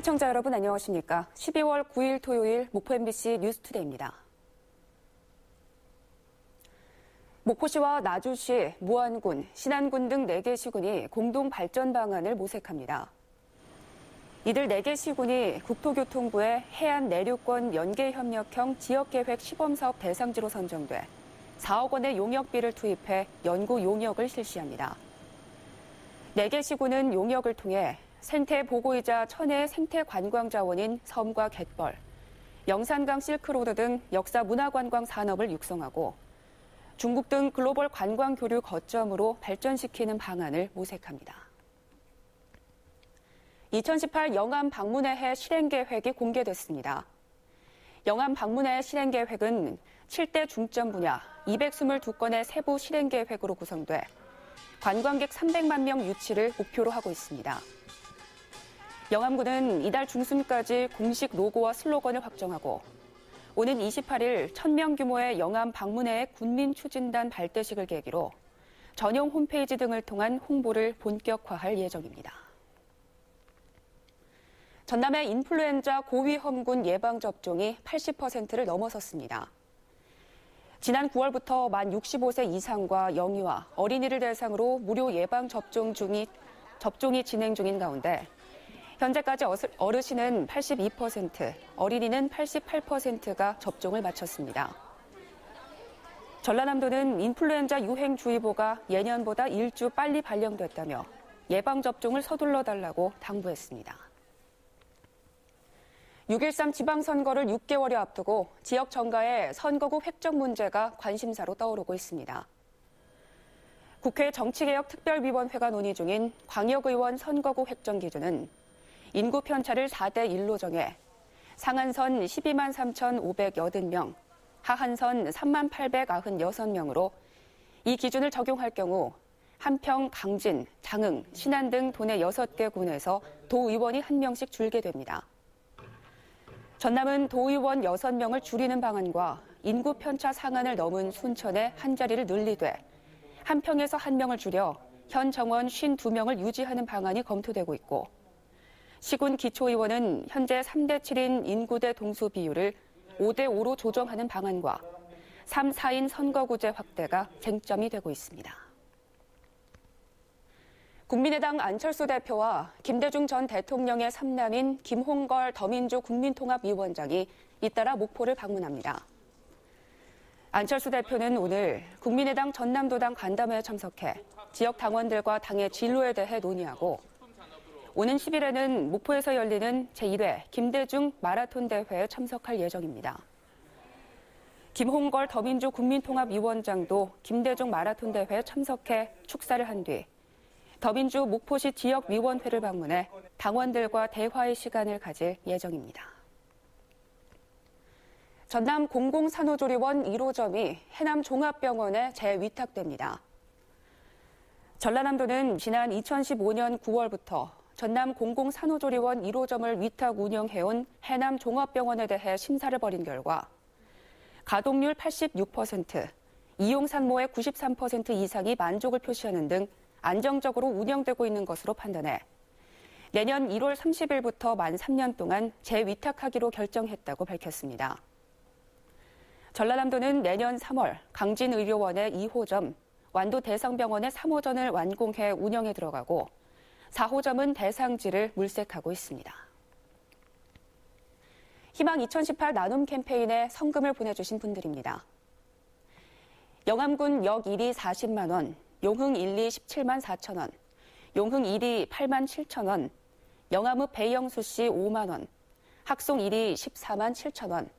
시청자 여러분 안녕하십니까? 12월 9일 토요일 목포 MBC 뉴스투데이입니다. 목포시와 나주시, 무안군, 신안군 등 4개 시군이 공동 발전 방안을 모색합니다. 이들 4개 시군이 국토교통부의 해안 내륙권 연계협력형 지역계획 시범사업 대상지로 선정돼 4억 원의 용역비를 투입해 연구 용역을 실시합니다. 4개 시군은 용역을 통해 생태 보고이자 천혜의 생태 관광 자원인 섬과 갯벌, 영산강 실크로드 등 역사 문화관광 산업을 육성하고 중국 등 글로벌 관광 교류 거점으로 발전시키는 방안을 모색합니다. 2018 영암 방문회 실행 계획이 공개됐습니다. 영암 방문회 실행 계획은 7대 중점 분야 222건의 세부 실행 계획으로 구성돼 관광객 300만 명 유치를 목표로 하고 있습니다. 영암군은 이달 중순까지 공식 로고와 슬로건을 확정하고 오는 28일 1000명 규모의 영암 방문회의 군민 추진단 발대식을 계기로 전용 홈페이지 등을 통한 홍보를 본격화할 예정입니다. 전남의 인플루엔자 고위험군 예방접종이 80%를 넘어섰습니다. 지난 9월부터 만 65세 이상과 영유아, 어린이를 대상으로 무료 예방접종이 진행 중인 가운데 현재까지 어르신은 82%, 어린이는 88%가 접종을 마쳤습니다. 전라남도는 인플루엔자 유행주의보가 예년보다 1주 빨리 발령됐다며 예방접종을 서둘러 달라고 당부했습니다. 6.13 지방선거를 6개월여 앞두고 지역 정가의 선거구 획정 문제가 관심사로 떠오르고 있습니다. 국회 정치개혁특별위원회가 논의 중인 광역의원 선거구 획정 기준은 인구 편차를 4대1로 정해 상한선 12만 3,580명, 하한선 3만 896명으로 이 기준을 적용할 경우 한평, 강진, 장흥, 신안 등 도내 6개 군에서 도의원이 1명씩 줄게 됩니다. 전남은 도의원 6명을 줄이는 방안과 인구 편차 상한을 넘은 순천에 한 자리를 늘리되 한평에서 1명을 줄여 현 정원 52명을 유지하는 방안이 검토되고 있고 시군 기초의원은 현재 3대 7인 인구 대 동수 비율을 5대 5로 조정하는 방안과 3, 4인 선거구제 확대가 쟁점이 되고 있습니다. 국민의당 안철수 대표와 김대중 전 대통령의 삼남인 김홍걸 더민주 국민통합위원장이 잇따라 목포를 방문합니다. 안철수 대표는 오늘 국민의당 전남도당 간담회에 참석해 지역 당원들과 당의 진로에 대해 논의하고 오는 10일에는 목포에서 열리는 제1회 김대중 마라톤 대회에 참석할 예정입니다. 김홍걸 더민주 국민통합위원장도 김대중 마라톤 대회에 참석해 축사를 한 뒤 더민주 목포시 지역위원회를 방문해 당원들과 대화의 시간을 가질 예정입니다. 전남 공공산후조리원 1호점이 해남종합병원에 재위탁됩니다. 전라남도는 지난 2015년 9월부터 전남 공공산후조리원 1호점을 위탁 운영해온 해남종합병원에 대해 심사를 벌인 결과 가동률 86%, 이용 산모의 93% 이상이 만족을 표시하는 등 안정적으로 운영되고 있는 것으로 판단해 내년 1월 30일부터 만 3년 동안 재위탁하기로 결정했다고 밝혔습니다. 전라남도는 내년 3월 강진의료원의 2호점, 완도 대상병원의 3호점을 완공해 운영에 들어가고 4호점은 대상지를 물색하고 있습니다. 희망 2018 나눔 캠페인에 성금을 보내주신 분들입니다. 영암군 역 1위 40만 원, 용흥 1리 17만 4천 원, 용흥 1위 8만 7천 원, 영암읍 배영수 씨 5만 원, 학송 1위 14만 7천 원,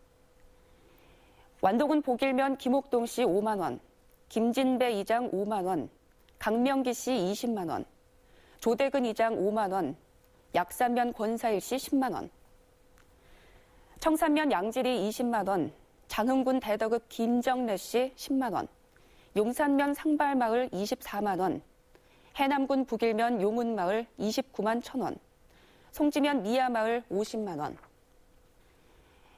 완도군 복일면 김옥동 씨 5만 원, 김진배 이장 5만 원, 강명기 씨 20만 원, 조대근 이장 5만 원, 약산면 권사일 씨 10만 원, 청산면 양질이 20만 원, 장흥군 대덕읍 김정래 씨 10만 원, 용산면 상발마을 24만 원, 해남군 북일면 용운마을 29만 1천 원, 송지면 미아마을 50만 원,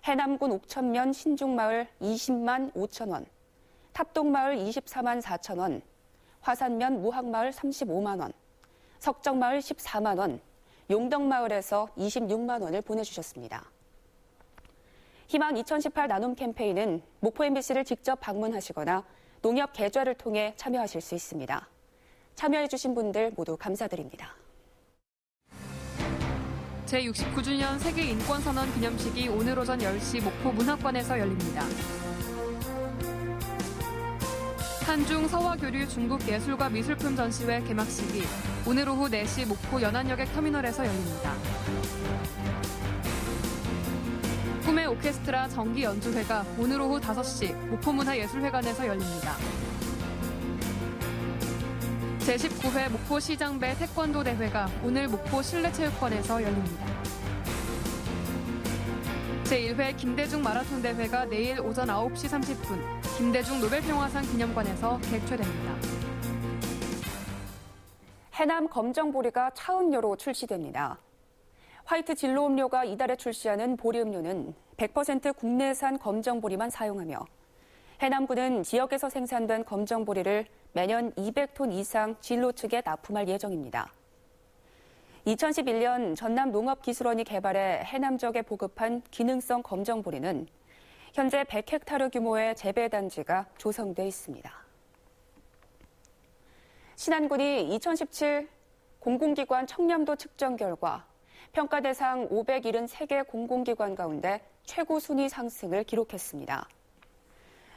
해남군 옥천면 신중마을 20만 5천 원, 탑동마을 24만 4천 원, 화산면 무학마을 35만 원, 석정마을 14만 원, 용덕마을에서 26만 원을 보내주셨습니다. 희망 2018 나눔 캠페인은 목포 MBC를 직접 방문하시거나 농협 계좌를 통해 참여하실 수 있습니다. 참여해주신 분들 모두 감사드립니다. 제69주년 세계인권선언 기념식이 오늘 오전 10시 목포 문학관에서 열립니다. 한중 서화교류 중국예술과 미술품 전시회 개막식이 오늘 오후 4시 목포 연안여객 터미널에서 열립니다. 꿈의 오케스트라 정기 연주회가 오늘 오후 5시 목포문화예술회관에서 열립니다. 제19회 목포시장배 태권도 대회가 오늘 목포 실내체육관에서 열립니다. 제1회 김대중 마라톤 대회가 내일 오전 9시 30분 김대중 노벨평화상 기념관에서 개최됩니다. 해남 검정보리가 차음료로 출시됩니다. 화이트 진로 음료가 이달에 출시하는 보리 음료는 100% 국내산 검정보리만 사용하며 해남군은 지역에서 생산된 검정보리를 매년 200톤 이상 진로 측에 납품할 예정입니다. 2011년 전남농업기술원이 개발해 해남 지역에 보급한 기능성 검정보리는 현재 100헥타르 규모의 재배단지가 조성돼 있습니다. 신안군이 2017 공공기관 청렴도 측정 결과 평가 대상 573개 공공기관 가운데 최고 순위 상승을 기록했습니다.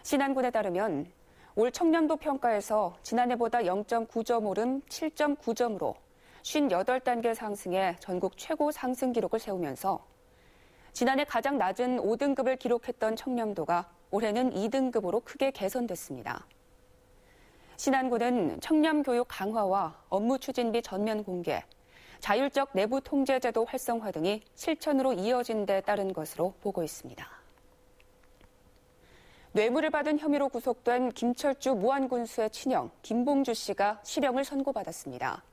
신안군에 따르면 올 청렴도 평가에서 지난해보다 0.9점 오름 7.9점으로 58단계 상승해 전국 최고 상승 기록을 세우면서 지난해 가장 낮은 5등급을 기록했던 청렴도가 올해는 2등급으로 크게 개선됐습니다. 신안군은 청렴 교육 강화와 업무 추진비 전면 공개, 자율적 내부 통제제도 활성화 등이 실천으로 이어진 데 따른 것으로 보고 있습니다. 뇌물을 받은 혐의로 구속된 김철주 무안군수의 친형 김봉주 씨가 실형을 선고받았습니다.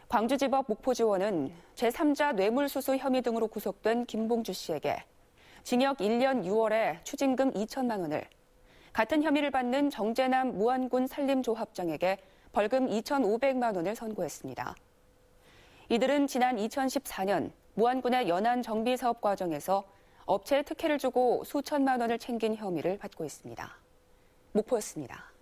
광주지법 목포지원은 제3자 뇌물수수 혐의 등으로 구속된 김봉주 씨에게 징역 1년 6월에 추징금 2천만 원을, 같은 혐의를 받는 정재남 무안군 산림조합장에게 벌금 2,500만 원을 선고했습니다. 이들은 지난 2014년 무안군의 연안 정비사업 과정에서 업체에 특혜를 주고 수천만 원을 챙긴 혐의를 받고 있습니다. 목포였습니다.